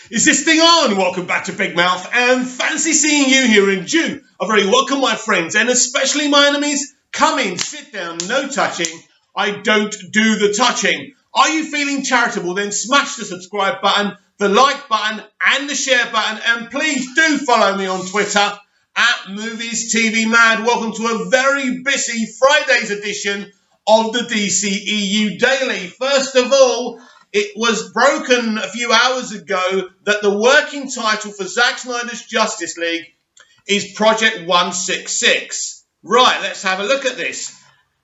Is this thing on? Welcome back to Big Mouth, and fancy seeing you here in June. A very welcome, my friends, and especially my enemies. Come in, sit down, no touching. I don't do the touching. Are you feeling charitable? Then smash the subscribe button, the like button, and the share button, and please do follow me on Twitter at Movies TV Mad. Welcome to a very busy Friday's edition of the DCEU Daily. First of all, it was broken a few hours ago that the working title for Zack Snyder's Justice League is Project 166. Right, let's have a look at this.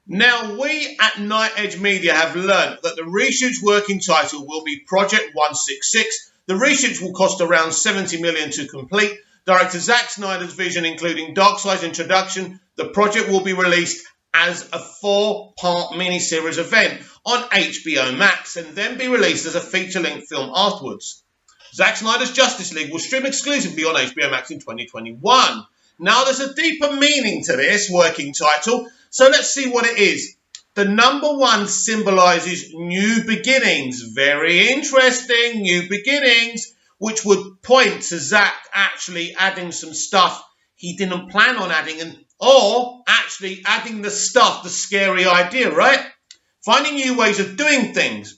Now, we at Night Edge Media have learnt that the reshoot's working title will be Project 166. The reshoot will cost around $70 million to complete. Director Zack Snyder's vision, including Darkseid's introduction, the project will be released as a 4-part miniseries event on HBO Max and then be released as a feature-length film afterwards. Zack Snyder's Justice League will stream exclusively on HBO Max in 2021. Now, there's a deeper meaning to this working title, so let's see what it is. The number 1 symbolises new beginnings. Very interesting, new beginnings, which would point to Zack actually adding some stuff he didn't plan on adding, or actually adding the stuff, the scary idea, right? Finding new ways of doing things.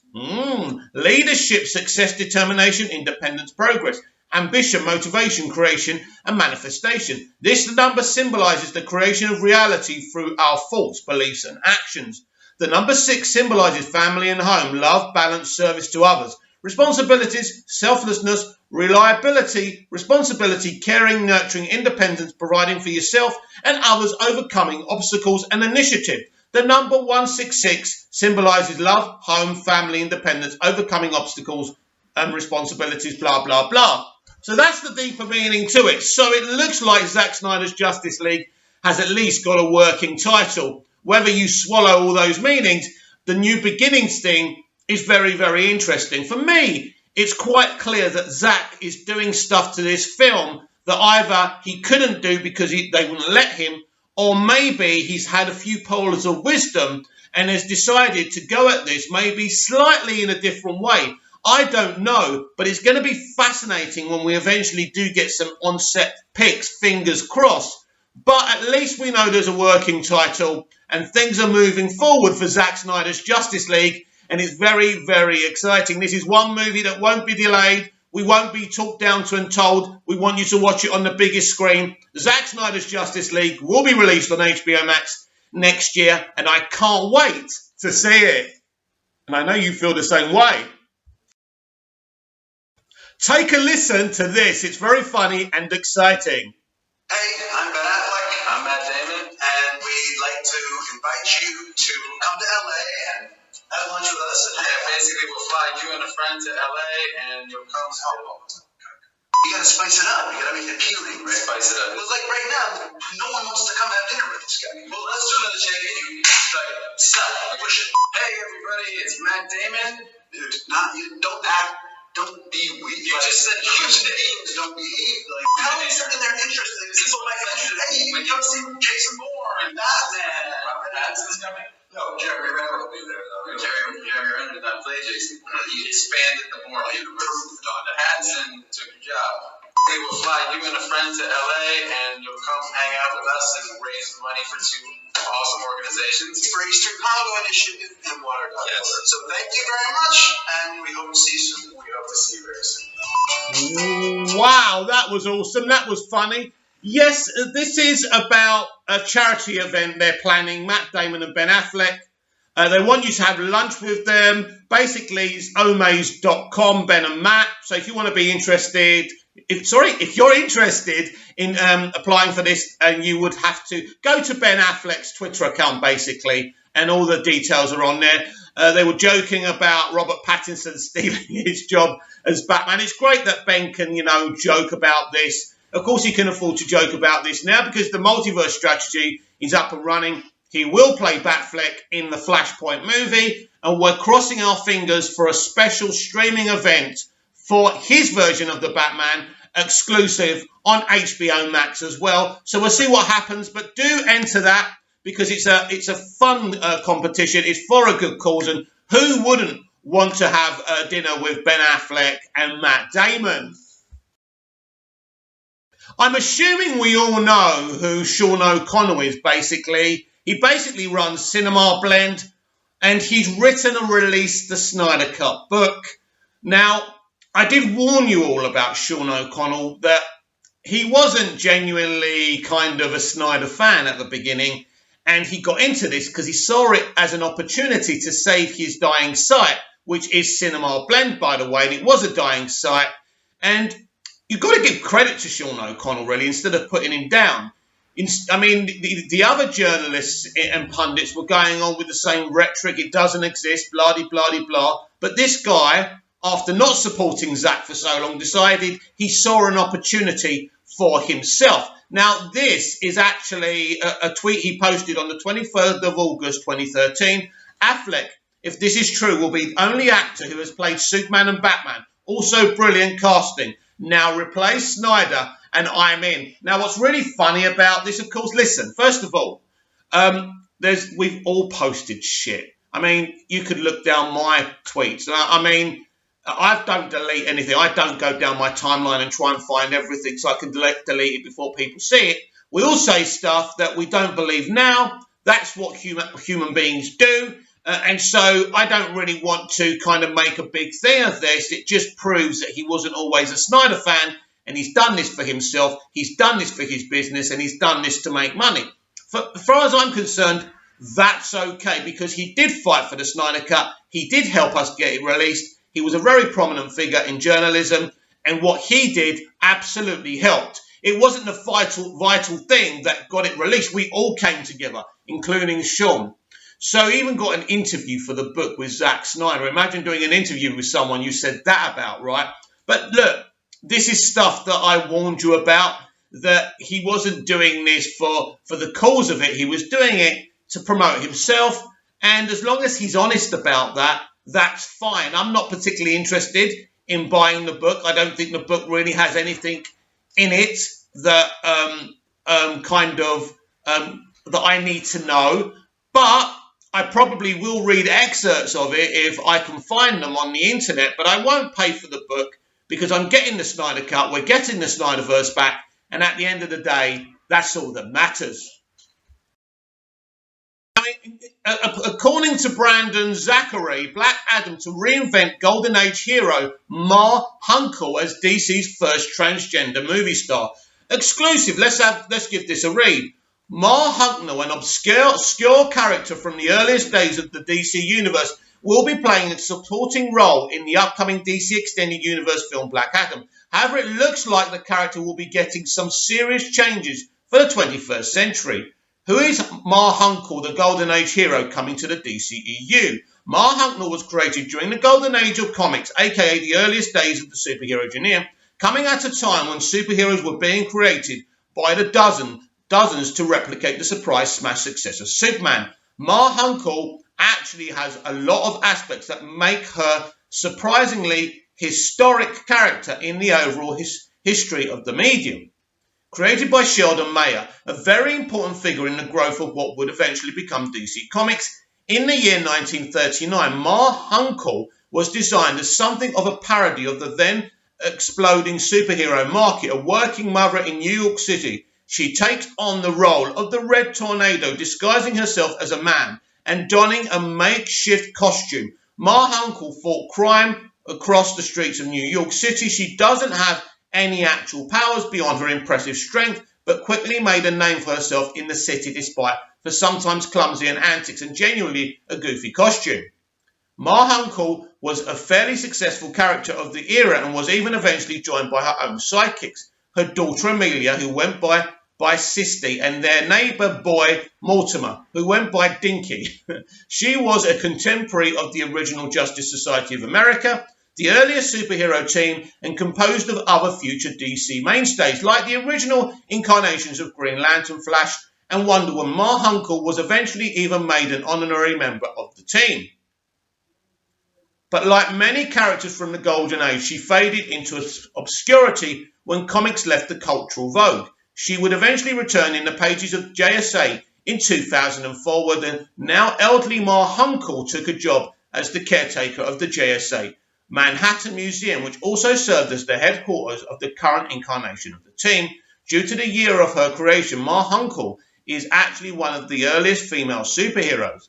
Leadership, success, determination, independence, progress, ambition, motivation, creation, and manifestation. This number symbolises the creation of reality through our thoughts, beliefs, and actions. The number 6 symbolises family and home, love, balance, service to others, responsibilities, selflessness, reliability, responsibility, caring, nurturing, independence, providing for yourself and others, overcoming obstacles, and initiative. The number 166 symbolises love, home, family, independence, overcoming obstacles and responsibilities, blah, blah, blah. So that's the deeper meaning to it. So it looks like Zack Snyder's Justice League has at least got a working title. Whether you swallow all those meanings, the new beginnings thing is very, very interesting. For me, it's quite clear that Zack is doing stuff to this film that either he couldn't do because they wouldn't let him, or maybe he's had a few pearls of wisdom and has decided to go at this maybe slightly in a different way. I don't know, but it's going to be fascinating when we eventually do get some on-set pics, fingers crossed. But at least we know there's a working title and things are moving forward for Zack Snyder's Justice League, and it's very, very exciting. This is one movie that won't be delayed. We won't be talked down to and told. We want you to watch it on the biggest screen. Zack Snyder's Justice League will be released on HBO Max next year, and I can't wait to see it. And I know you feel the same way. Take a listen to this. It's very funny and exciting. Hey, I'm Ben Affleck. I'm Matt Damon. And we'd like to invite you to come to LA and have lunch with us. And basically, we'll fly you and a friend to LA, and you'll come. You gotta spice it up. You gotta make it appealing, right? Spice it up. Well, like right now, no one wants to come have dinner with this guy. Well, let's do another check. You stop, push it. Hey, everybody, it's Matt Damon. Dude, don't be weak. You just said human beings don't behave like. Tell me something they're interested in. People might be interested. Hey, when you come see Jason Bourne and Batman. Robert Pattinson's coming. No, Jeremy Renner will be there, though. Jeremy Renner did not play Jason Bourne. He expanded the Bourne universe. Pattinson took your job. They will fly you and a friend to LA, and you'll come hang out with us and raise money for 2 awesome organizations. For Eastern Congo Initiative and Water. Yes. So thank you very much, and we hope to see you soon. We hope to see you very soon. Wow, that was awesome. That was funny. Yes, this is about a charity event they're planning, Matt Damon and Ben Affleck. They want you to have lunch with them. Basically, it's omaze.com, Ben and Matt. So if you want to be interested, if you're interested in applying for this, and you would have to go to Ben Affleck's Twitter account, basically, and all the details are on there. They were joking about Robert Pattinson stealing his job as Batman. It's great that Ben can, joke about this. Of course, he can afford to joke about this now because the multiverse strategy is up and running. He will play Batfleck in the Flashpoint movie, and we're crossing our fingers for a special streaming event for his version of the Batman, exclusive on HBO Max as well. So we'll see what happens, but do enter that because it's a fun competition. It's for a good cause, and who wouldn't want to have a dinner with Ben Affleck and Matt Damon. I'm assuming we all know who Sean O'Connell is, basically. He basically runs Cinema Blend, and he's written and released the Snyder Cut book. Now, I did warn you all about Sean O'Connell that he wasn't genuinely kind of a Snyder fan at the beginning, and he got into this because he saw it as an opportunity to save his dying site, which is Cinema Blend, by the way, and it was a dying site. And you've got to give credit to Sean O'Connell, really, instead of putting him down. I mean, the other journalists and pundits were going on with the same rhetoric. It doesn't exist, blah-de-blah-de-blah. But this guy, after not supporting Zack for so long, decided he saw an opportunity for himself. Now, this is actually a tweet he posted on the 23rd of August 2013. Affleck, if this is true, will be the only actor who has played Superman and Batman. Also brilliant casting. Now replace Snyder and I'm in. Now, what's really funny about this, of course, listen, first of all, we've all posted shit. I mean, you could look down my tweets. I mean, I don't delete anything. I don't go down my timeline and try and find everything so I can delete it before people see it. We all say stuff that we don't believe now. That's what human beings do. And so I don't really want to kind of make a big thing of this. It just proves that he wasn't always a Snyder fan, and he's done this for himself, he's done this for his business, and he's done this to make money. As far as I'm concerned, that's okay, because he did fight for the Snyder Cut. He did help us get it released. He was a very prominent figure in journalism, and what he did absolutely helped. It wasn't the vital thing that got it released. We all came together, including Sean. So he even got an interview for the book with Zack Snyder. Imagine doing an interview with someone you said that about, right? But look, this is stuff that I warned you about, that he wasn't doing this for the cause of it. He was doing it to promote himself. And as long as he's honest about that, that's fine. I'm not particularly interested in buying the book. I don't think the book really has anything in it that that I need to know. But I probably will read excerpts of it if I can find them on the internet, but I won't pay for the book because I'm getting the Snyder Cut, we're getting the Snyderverse back, and at the end of the day, that's all that matters. According to Brandon Zachary, Black Adam to reinvent Golden Age hero Ma Hunkel as DC's first transgender movie star. Exclusive, let's give this a read. Ma Hunkel, an obscure character from the earliest days of the DC Universe, will be playing a supporting role in the upcoming DC Extended Universe film Black Adam. However, it looks like the character will be getting some serious changes for the 21st century. Who is Ma Hunkel, the Golden Age hero coming to the DCEU? Ma Hunkel was created during the Golden Age of comics, aka the earliest days of the superhero genre, coming at a time when superheroes were being created by the dozens to replicate the surprise smash success of Superman. Ma Hunkel actually has a lot of aspects that make her surprisingly historic character in the overall history of the medium. Created by Sheldon Mayer, a very important figure in the growth of what would eventually become DC Comics, in the year 1939, Ma Hunkel was designed as something of a parody of the then exploding superhero market. A working mother in New York City, she takes on the role of the Red Tornado, disguising herself as a man and donning a makeshift costume. Ma Hunkel fought crime across the streets of New York City. She doesn't have any actual powers beyond her impressive strength, but quickly made a name for herself in the city despite her sometimes clumsy and antics and genuinely a goofy costume. Ma Hunkel was a fairly successful character of the era and was even eventually joined by her own sidekicks, her daughter Amelia, who went by Sisty, and their neighbour boy Mortimer, who went by Dinky. She was a contemporary of the original Justice Society of America, the earliest superhero team, and composed of other future DC mainstays, like the original incarnations of Green Lantern, Flash, and Wonder Woman. Ma Hunkel was eventually even made an honorary member of the team. But like many characters from the Golden Age, she faded into obscurity when comics left the cultural vogue. She would eventually return in the pages of JSA in 2004, where the now elderly Ma Hunkel took a job as the caretaker of the JSA Manhattan Museum, which also served as the headquarters of the current incarnation of the team. Due to the year of her creation, Ma Hunkel is actually one of the earliest female superheroes.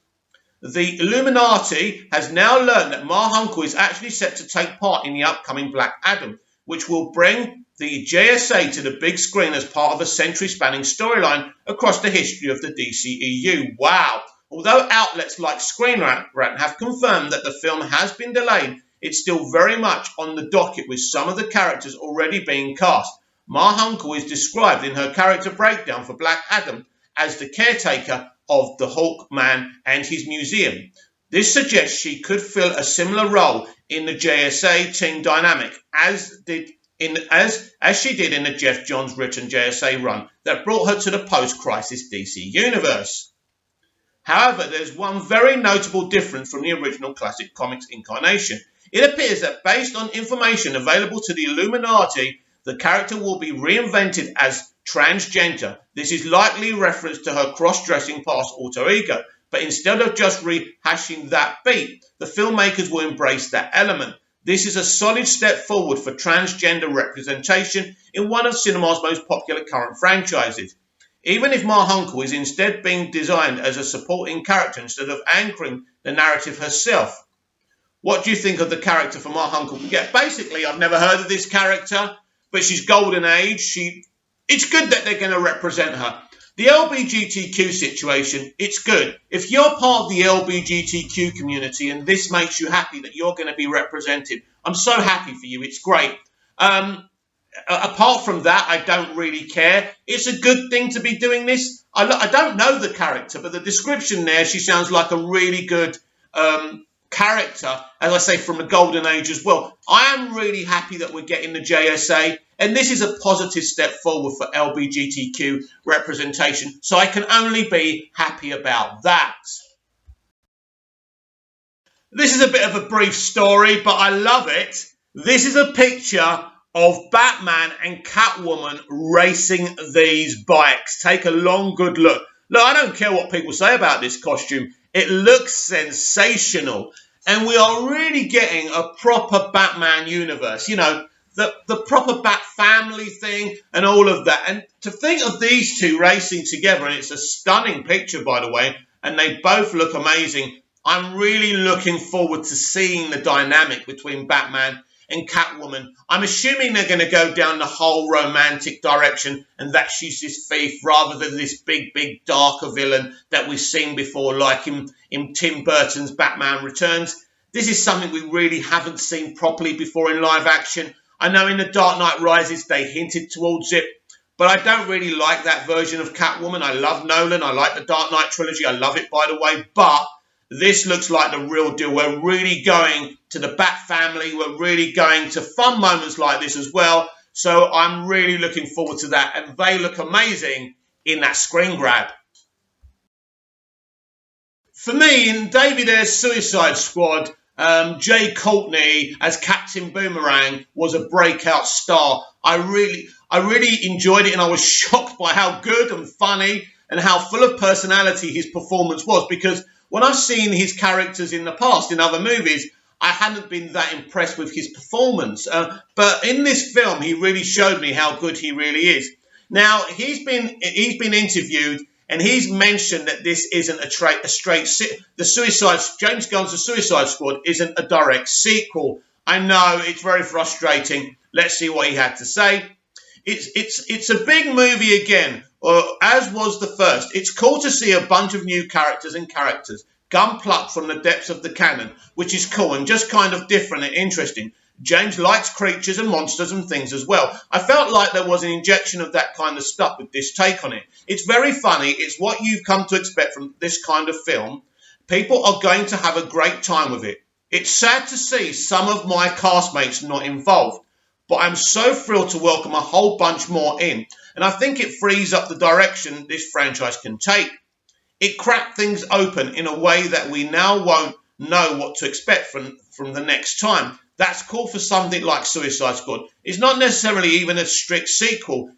The Illuminati has now learned that Ma Hunkel is actually set to take part in the upcoming Black Adam, which will bring the JSA to the big screen as part of a century-spanning storyline across the history of the DCEU. Wow! Although outlets like Screen Rant have confirmed that the film has been delayed, it's still very much on the docket with some of the characters already being cast. Ma Hunkel is described in her character breakdown for Black Adam as the caretaker of the Hawkman and his museum. This suggests she could fill a similar role in the JSA team dynamic as she did in the Jeff Johns written JSA run that brought her to the post-crisis DC universe. However, there's one very notable difference from the original classic comics incarnation. It appears that based on information available to the Illuminati, the character will be reinvented as transgender. This is likely reference to her cross-dressing past alter ego, but instead of just rehashing that beat, the filmmakers will embrace that element. This is a solid step forward for transgender representation in one of cinema's most popular current franchises. Even if Ma Hunkel is instead being designed as a supporting character instead of anchoring the narrative herself. What do you think of the character for Ma Hunkel? Yeah, basically, I've never heard of this character, but she's golden age. It's good that they're going to represent her. The LGBTQ situation, it's good. If you're part of the LGBTQ community and this makes you happy that you're going to be represented, I'm so happy for you. It's great. Apart from that, I don't really care. It's a good thing to be doing this. I don't know the character, but the description there, she sounds like a really good character, as I say, from the golden age as well. I am really happy that we're getting the JSA, and this is a positive step forward for LGBTQ representation, so I can only be happy about that. This is a bit of a brief story, but I love it. This is a picture of Batman and Catwoman racing these bikes. Take a long, good look. Look, I don't care what people say about this costume. It looks sensational. And we are really getting a proper Batman universe. You know, the proper Bat family thing and all of that. And to think of these two racing together, and it's a stunning picture, by the way, and they both look amazing. I'm really looking forward to seeing the dynamic between Batman and Catwoman. I'm assuming they're going to go down the whole romantic direction and that she's this thief rather than this big, darker villain that we've seen before, like in Tim Burton's Batman Returns. This is something we really haven't seen properly before in live action. I know in The Dark Knight Rises they hinted towards it, but I don't really like that version of Catwoman. I love Nolan. I like the Dark Knight trilogy. I love it, by the way, but this looks like the real deal. We're really going to the Bat family. We're really going to fun moments like this as well. So I'm really looking forward to that. And they look amazing in that screen grab. For me, in David Ayer's Suicide Squad, Jay Courtney as Captain Boomerang was a breakout star. I really enjoyed it, and I was shocked by how good and funny and how full of personality his performance was, because when I've seen his characters in the past in other movies, I hadn't been that impressed with his performance. But in this film, he really showed me how good he really is. Now, he's been interviewed, and he's mentioned that this isn't James Gunn's The Suicide Squad isn't a direct sequel. I know, it's very frustrating. Let's see what he had to say. It's a big movie again, as was the first. It's cool to see a bunch of new characters gun plucked from the depths of the canon, which is cool and just kind of different and interesting. James likes creatures and monsters and things as well. I felt like there was an injection of that kind of stuff with this take on it. It's very funny. It's what you've come to expect from this kind of film. People are going to have a great time with it. It's sad to see some of my castmates not involved, but I'm so thrilled to welcome a whole bunch more in, and I think it frees up the direction this franchise can take. It cracked things open in a way that we now won't know what to expect from the next time. That's cool for something like Suicide Squad. It's not necessarily even a strict sequel,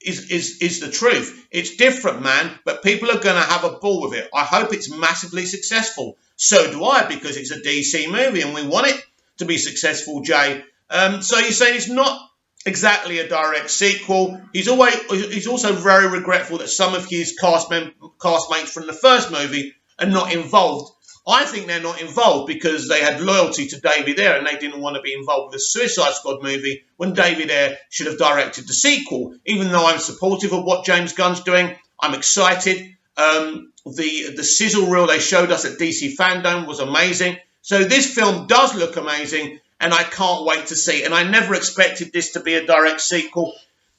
is the truth. It's different, man, but people are going to have a ball with it. I hope it's massively successful. So do I, because it's a DC movie and we want it to be successful, Jay. So you're saying it's not exactly a direct sequel. He's also very regretful that some of his castmates from the first movie are not involved. I think they're not involved because they had loyalty to David Ayer and they didn't want to be involved with the Suicide Squad movie when David Ayer should have directed the sequel. Even though I'm supportive of what James Gunn's doing, I'm excited. The sizzle reel they showed us at DC Fandom was amazing. So this film does look amazing and I can't wait to see it. And I never expected this to be a direct sequel.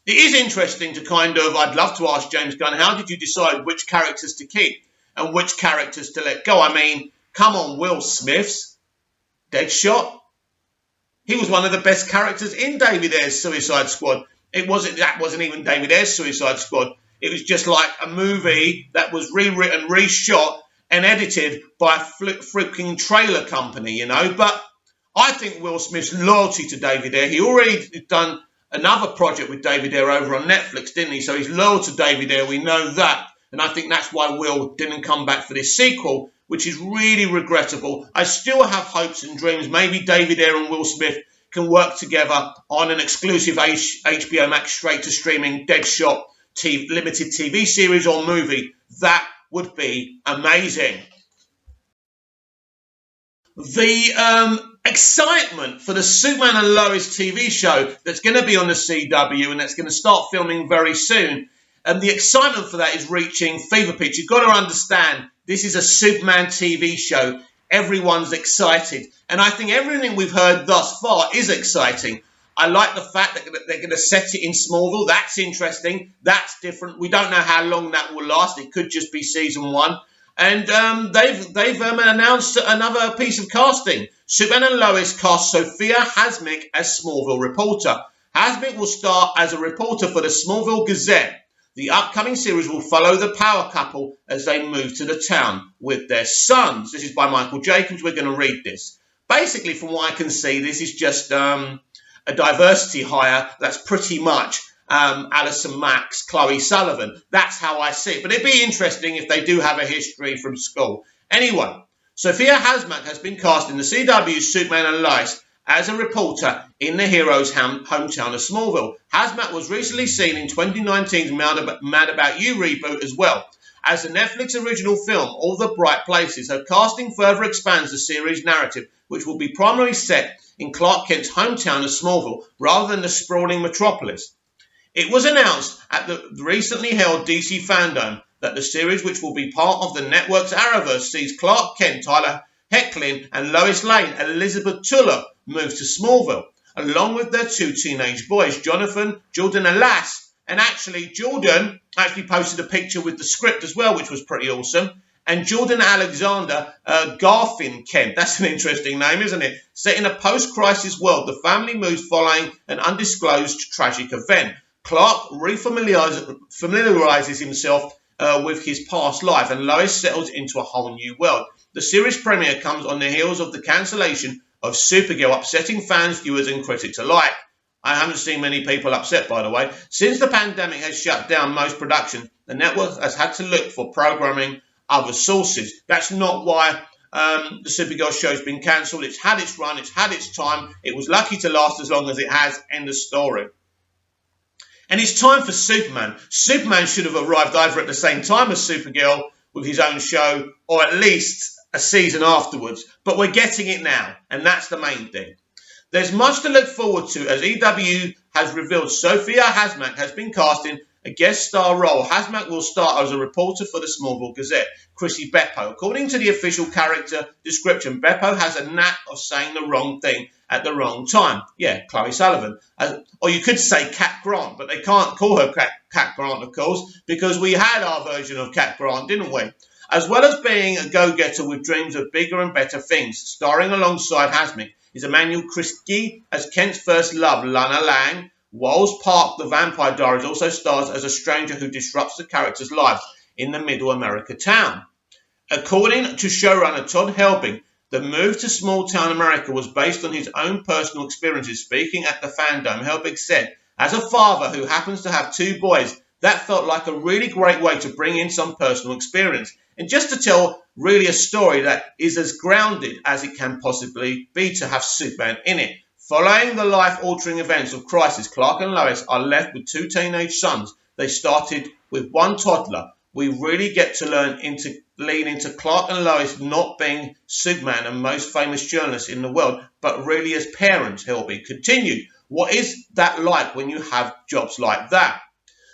It is interesting to I'd love to ask James Gunn, how did you decide which characters to keep and which characters to let go? I mean, come on, Will Smith's Deadshot. He was one of the best characters in David Ayer's Suicide Squad. That wasn't even David Ayer's Suicide Squad. It was just like a movie that was rewritten, reshot, and edited by a freaking trailer company, you know. But I think Will Smith's loyalty to David Ayer, he already done another project with David Ayer over on Netflix, didn't he? So he's loyal to David Ayer, we know that. And I think that's why Will didn't come back for this sequel, which is really regrettable. I still have hopes and dreams. Maybe David Ayer and Will Smith can work together on an exclusive HBO Max straight-to-streaming Deadshot limited TV series or movie. That would be amazing. The excitement for the Superman and Lois TV show that's going to be on the CW and that's going to start filming very soon, the excitement for that is reaching fever pitch. You've got to understand, this is a Superman TV show. Everyone's excited. And I think everything we've heard thus far is exciting. I like the fact that they're going to set it in Smallville. That's interesting. That's different. We don't know how long that will last. It could just be season 1. And they've announced another piece of casting. Superman and Lois cast Sophia Hasmick as Smallville reporter. Hasmick will start as a reporter for the Smallville Gazette. The upcoming series will follow the power couple as they move to the town with their sons. This is by Michael Jacobs. We're going to read this. Basically, from what I can see, this is just a diversity hire that's pretty much Alison Max, Chloe Sullivan. That's how I see it. But it'd be interesting if they do have a history from school. Anyway, Sophia Hasmick has been cast in the CW's Superman and Lois as a reporter in the hero's hometown of Smallville. Hasmick was recently seen in 2019's Mad About You reboot as well. As the Netflix original film, All the Bright Places, her casting further expands the series' narrative, which will be primarily set in Clark Kent's hometown of Smallville, rather than the sprawling metropolis. It was announced at the recently held DC Fandom that the series, which will be part of the network's Arrowverse, sees Clark Kent, Tyler Hoechlin, and Lois Lane, Elizabeth Tuller, move to Smallville, along with their 2 teenage boys, Jonathan, Jordan, and Lass. And actually, Jordan posted a picture with the script as well, which was pretty awesome. And Jordan Alexander Garfin Kent, that's an interesting name, isn't it? Set in a post-crisis world, the family moves following an undisclosed tragic event. Clark familiarizes himself with his past life, and Lois settles into a whole new world. The series premiere comes on the heels of the cancellation of Supergirl, upsetting fans, viewers, and critics alike. I haven't seen many people upset, by the way. Since the pandemic has shut down most production, the network has had to look for programming other sources. That's not why the Supergirl show's been cancelled. It's had its run, it's had its time. It was lucky to last as long as it has. End of story. And it's time for Superman. Superman should have arrived either at the same time as Supergirl with his own show, or at least a season afterwards. But we're getting it now, and that's the main thing. There's much to look forward to as EW has revealed Sophia Hasmick has been cast in a guest star role. Hasmick will start as a reporter for the Smallville Gazette, Chrissy Beppo. According to the official character description, Beppo has a knack of saying the wrong thing at the wrong time. Yeah, Chloe Sullivan. Or you could say Cat Grant, but they can't call her Cat Grant, of course, because we had our version of Cat Grant, didn't we? As well as being a go-getter with dreams of bigger and better things, starring alongside Hasmick is Emmanuel Kriski as Kent's first love, Lana Lang. Walls Park, the Vampire Diaries, also stars as a stranger who disrupts the characters' lives in the middle America town. According to showrunner Todd Helbing, the move to small-town America was based on his own personal experiences. Speaking at the Fandom, Helbing said, as a father who happens to have 2 boys, that felt like a really great way to bring in some personal experience. and just to tell really a story that is as grounded as it can possibly be to have Superman in it. Following the life-altering events of Crisis, Clark and Lois are left with two teenage sons. They started with one toddler. We really get to lean into Clark and Lois not being Superman and most famous journalists in the world, but really as parents. He'll be continued. What is that like when you have jobs like that?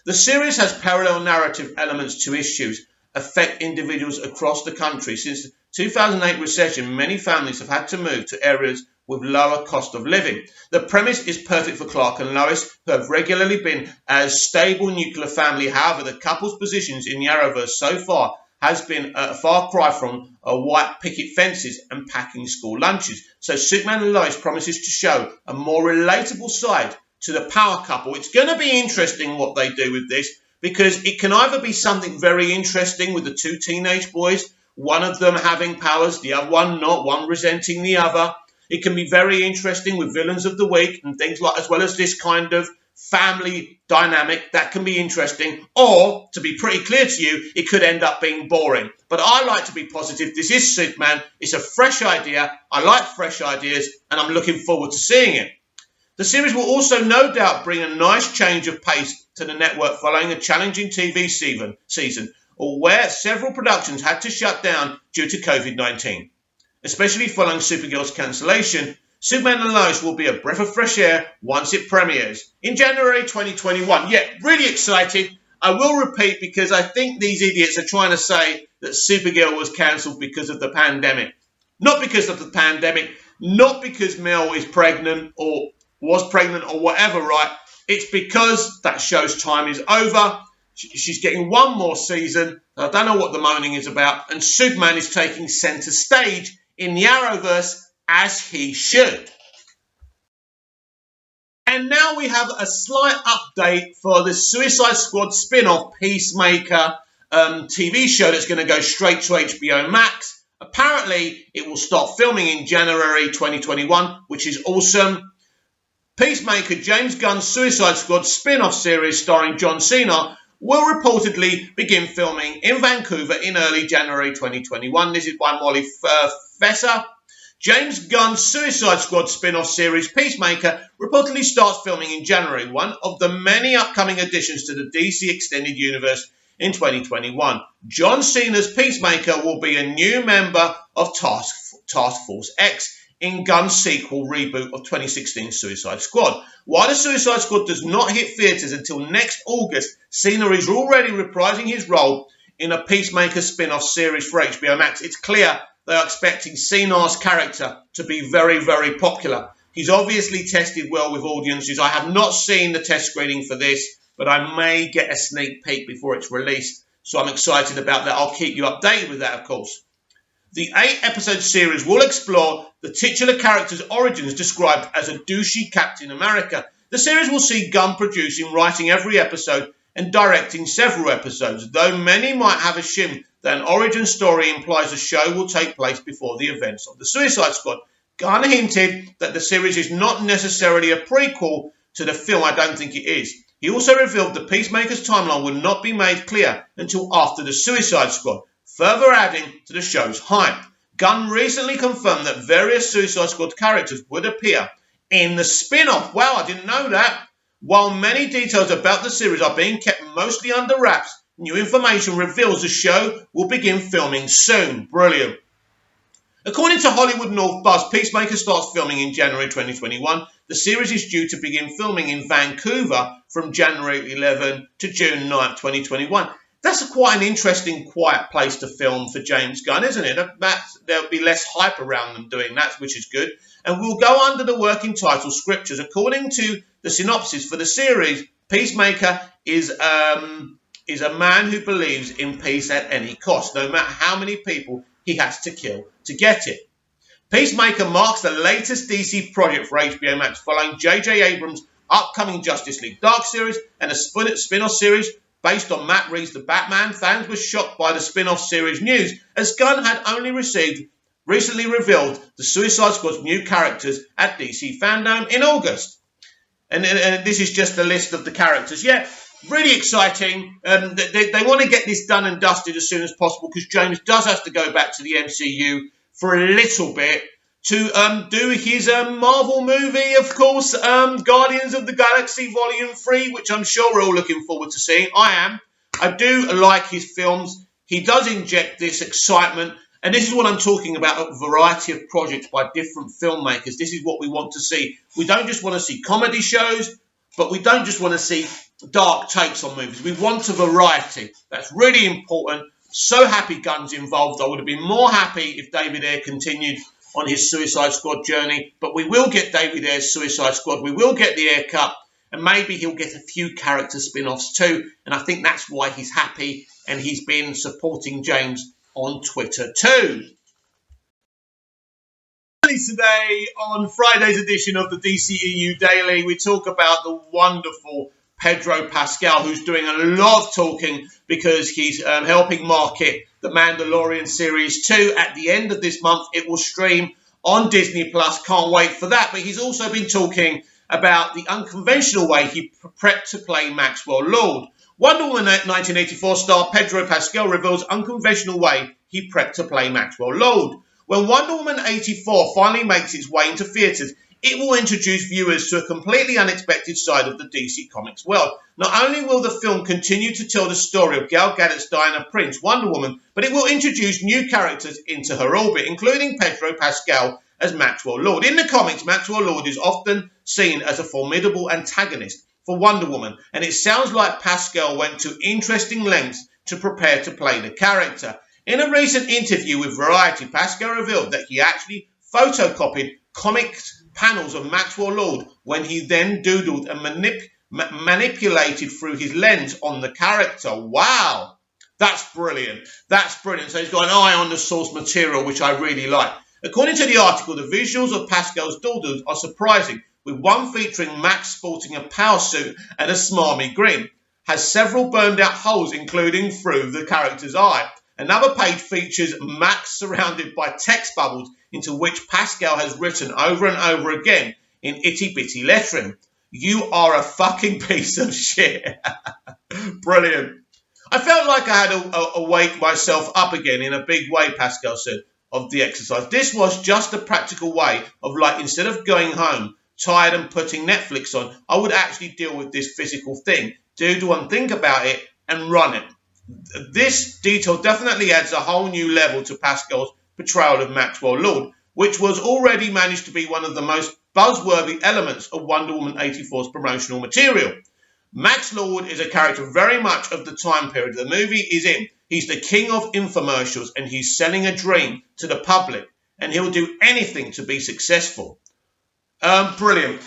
The series has parallel narrative elements to issues affect individuals across the country. Since the 2008 recession, many families have had to move to areas with lower cost of living. The premise is perfect for Clark and Lois, who have regularly been a stable nuclear family. However, the couple's positions in the Arrowverse so far has been a far cry from white picket fences and packing school lunches. So Superman and Lois promises to show a more relatable side to the power couple. It's going to be interesting what they do with this, because it can either be something very interesting with the two teenage boys, one of them having powers, the other one not, one resenting the other. It can be very interesting with villains of the week and things like, as well as this kind of family dynamic. That can be interesting. Or, to be pretty clear to you, it could end up being boring. But I like to be positive. This is Superman. It's a fresh idea. I like fresh ideas, and I'm looking forward to seeing it. The series will also no doubt bring a nice change of pace to the network following a challenging TV season, where several productions had to shut down due to COVID-19. Especially following Supergirl's cancellation, Superman and Lois will be a breath of fresh air once it premieres in January 2021. Yeah, really excited. I will repeat, because I think these idiots are trying to say that Supergirl was cancelled because of the pandemic. Not because of the pandemic, not because Mel is pregnant or was pregnant or whatever, right? It's because that show's time is over. She's getting one more season. I don't know what the moaning is about. And Superman is taking centre stage in the Arrowverse, as he should. And now we have a slight update for the Suicide Squad spin-off Peacemaker TV show that's going to go straight to HBO Max. Apparently, it will start filming in January 2021, which is awesome. Peacemaker, James Gunn's Suicide Squad spin-off series starring John Cena, will reportedly begin filming in Vancouver in early January 2021. This is by Molly Fesser. James Gunn's Suicide Squad spin-off series Peacemaker reportedly starts filming in January, one of the many upcoming additions to the DC Extended Universe in 2021. John Cena's Peacemaker will be a new member of Task Force X in Gunn's sequel reboot of 2016 Suicide Squad. While the Suicide Squad does not hit theatres until next August, Cena is already reprising his role in a Peacemaker spin-off series for HBO Max. It's clear they are expecting Cena's character to be very, very popular. He's obviously tested well with audiences. I have not seen the test screening for this, but I may get a sneak peek before it's released, so I'm excited about that. I'll keep you updated with that, of course. The 8-episode series will explore the titular character's origins, described as a douchey Captain America. The series will see Gunn producing, writing every episode and directing several episodes, though many might have assumed that an origin story implies the show will take place before the events of the Suicide Squad. Gunn hinted that the series is not necessarily a prequel to the film. I don't think it is. He also revealed the Peacemaker's timeline would not be made clear until after the Suicide Squad, further adding to the show's hype. Gunn recently confirmed that various Suicide Squad characters would appear in the spin-off. Wow, I didn't know that. While many details about the series are being kept mostly under wraps, new information reveals the show will begin filming soon. Brilliant. According to Hollywood North Buzz, Peacemaker starts filming in January 2021. The series is due to begin filming in Vancouver from January 11 to June 9, 2021. That's quite an interesting, quiet place to film for James Gunn, isn't it? There'll be less hype around them doing that, which is good. And we'll go under the working title scriptures. According to the synopsis for the series, Peacemaker is a man who believes in peace at any cost, no matter how many people he has to kill to get it. Peacemaker marks the latest DC project for HBO Max, following J.J. Abrams' upcoming Justice League Dark series and a spin-off series based on Matt Reeves' The Batman. Fans were shocked by the spin-off series news, as Gunn had only recently revealed the Suicide Squad's new characters at DC Fandom in August. And this is just a list of the characters. Yeah, Really exciting. They want to get this done and dusted as soon as possible because James does have to go back to the MCU for a little bit to do his Marvel movie, of course, Guardians of the Galaxy Volume 3, which I'm sure we're all looking forward to seeing. I am. I do like his films. He does inject this excitement. And this is what I'm talking about, a variety of projects by different filmmakers. This is what we want to see. We don't just want to see comedy shows, but we don't just want to see dark takes on movies. We want a variety. That's really important. So happy Gunn's involved. I would have been more happy if David Ayer continued on his Suicide Squad journey. But we will get David Ayer's Suicide Squad. We will get the Ayer Cut. And maybe he'll get a few character spin-offs too. And I think that's why he's happy. And he's been supporting James on Twitter too. Today on Friday's edition of the DCEU Daily, we talk about the wonderful Pedro Pascal, who's doing a lot of talking because he's helping market the Mandalorian Series 2. At the end of this month, it will stream on Disney+. Can't wait for that. But he's also been talking about the unconventional way he prepped to play Maxwell Lord. Wonder Woman 1984 star Pedro Pascal reveals unconventional way he prepped to play Maxwell Lord. When Wonder Woman 84 finally makes its way into theatres, it will introduce viewers to a completely unexpected side of the DC Comics world. Not only will the film continue to tell the story of Gal Gadot's Diana Prince, Wonder Woman, but it will introduce new characters into her orbit, including Pedro Pascal as Maxwell Lord. In the comics, Maxwell Lord is often seen as a formidable antagonist for Wonder Woman, and it sounds like Pascal went to interesting lengths to prepare to play the character. In a recent interview with Variety, Pascal revealed that he actually photocopied comics panels of Maxwell Lord when he then doodled and manipulated through his lens on the character. Wow, that's brilliant. That's brilliant. So he's got an eye on the source material, which I really like. According to the article, the visuals of Pascal's doodles are surprising, with one featuring Max sporting a power suit and a smarmy grin, has several burned out holes, including through the character's eye. Another page features Max surrounded by text bubbles into which Pascal has written over and over again in itty-bitty lettering. You are a fucking piece of shit. Brilliant. I felt like I had to wake myself up again in a big way, Pascal said, of the exercise. This was just a practical way of, like, instead of going home tired and putting Netflix on, I would actually deal with this physical thing, doodle and think about it and run it. This detail definitely adds a whole new level to Pascal's portrayal of Maxwell Lord, which was already managed to be one of the most buzzworthy elements of Wonder Woman 84's promotional material. Max Lord is a character very much of the time period the movie is in. He's the king of infomercials and he's selling a dream to the public, and he'll do anything to be successful. Brilliant.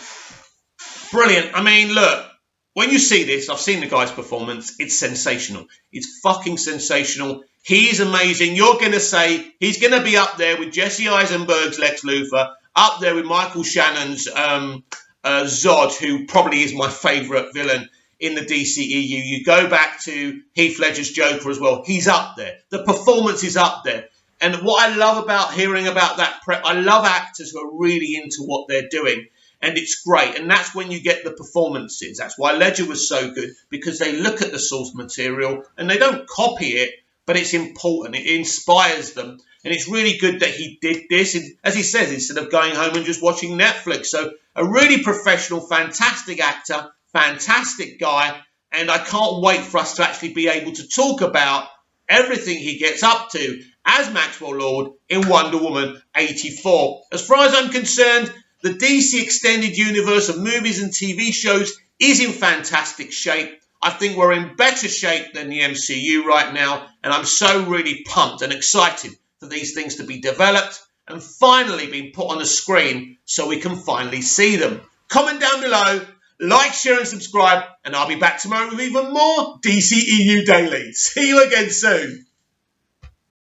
Brilliant. I mean, look, when you see this, I've seen the guy's performance. It's sensational. It's fucking sensational. He's amazing. You're going to say he's going to be up there with Jesse Eisenberg's Lex Luthor, up there with Michael Shannon's Zod, who probably is my favourite villain in the DCEU. You go back to Heath Ledger's Joker as well. He's up there. The performance is up there. And what I love about hearing about that prep, I love actors who are really into what they're doing. And it's great. And that's when you get the performances. That's why Ledger was so good, because they look at the source material and they don't copy it, but it's important. It inspires them. And it's really good that he did this, as he says, instead of going home and just watching Netflix. So a really professional, fantastic actor, fantastic guy. And I can't wait for us to actually be able to talk about everything he gets up to as Maxwell Lord in Wonder Woman 84. As far as I'm concerned, the DC Extended Universe of movies and TV shows is in fantastic shape. I think we're in better shape than the MCU right now, and I'm so really pumped and excited for these things to be developed and finally being put on the screen so we can finally see them. Comment down below, like, share and subscribe, and I'll be back tomorrow with even more DCEU Daily. See you again soon.